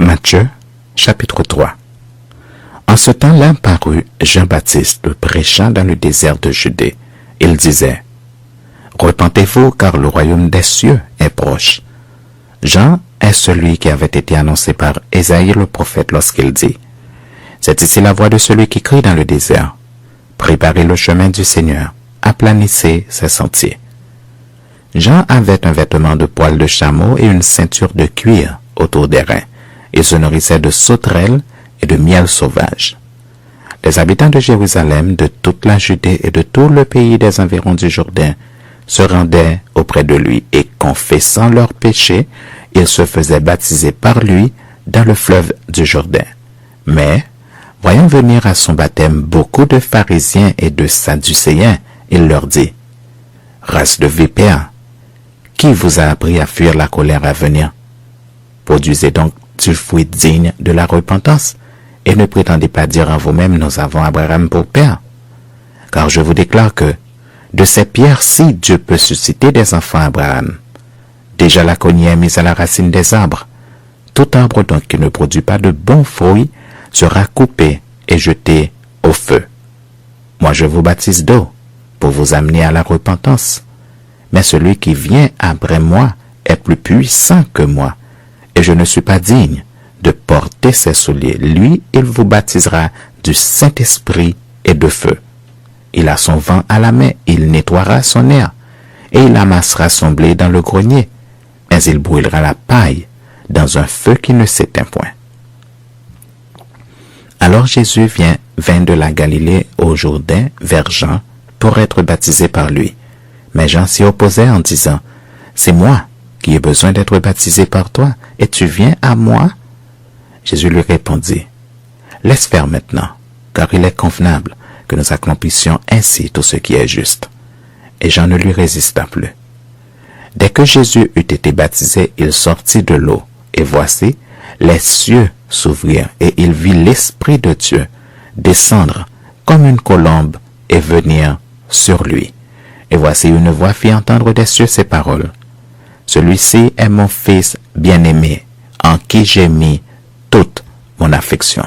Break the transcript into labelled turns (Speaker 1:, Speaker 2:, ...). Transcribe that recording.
Speaker 1: Matthieu, chapitre 3. En ce temps-là parut Jean-Baptiste prêchant dans le désert de Judée. Il disait, « Repentez-vous, car le royaume des cieux est proche. » Jean est celui qui avait été annoncé par Ésaïe le prophète lorsqu'il dit, « C'est ici la voix de celui qui crie dans le désert. Préparez le chemin du Seigneur, aplanissez ses sentiers. » Jean avait un vêtement de poil de chameau et une ceinture de cuir autour des reins. Il se nourrissait de sauterelles et de miel sauvage. Les habitants de Jérusalem, de toute la Judée et de tout le pays des environs du Jourdain se rendaient auprès de lui et, confessant leurs péchés, ils se faisaient baptiser par lui dans le fleuve du Jourdain. Mais, voyant venir à son baptême beaucoup de pharisiens et de sadducéens, il leur dit, « Race de vipères, qui vous a appris à fuir la colère à venir? Produisez donc du fruit digne de la repentance, et ne prétendez pas dire en vous-même, nous avons Abraham pour père. Car je vous déclare que, de ces pierres-ci, Dieu peut susciter des enfants à Abraham. Déjà la cognée est mise à la racine des arbres. Tout arbre donc qui ne produit pas de bons fruits sera coupé et jeté au feu. Moi je vous baptise d'eau, pour vous amener à la repentance. Mais celui qui vient après moi est plus puissant que moi, et je ne suis pas digne de porter ses souliers. Lui, il vous baptisera du Saint-Esprit et de feu. Il a son vent à la main, il nettoiera son air, et il amassera son blé dans le grenier, mais il brûlera la paille dans un feu qui ne s'éteint point. Alors Jésus vint de la Galilée au Jourdain vers Jean pour être baptisé par lui. Mais Jean s'y opposait en disant, « C'est moi qui ai besoin d'être baptisé par toi, et tu viens à moi? » Jésus lui répondit, « Laisse faire maintenant, car il est convenable que nous accomplissions ainsi tout ce qui est juste. » Et Jean ne lui résista plus. Dès que Jésus eut été baptisé, il sortit de l'eau, et voici, les cieux s'ouvrirent, et il vit l'Esprit de Dieu descendre comme une colombe et venir sur lui. Et voici une voix fit entendre des cieux ces paroles. « Celui-ci est mon Fils bien-aimé, en qui j'ai mis toute mon affection. »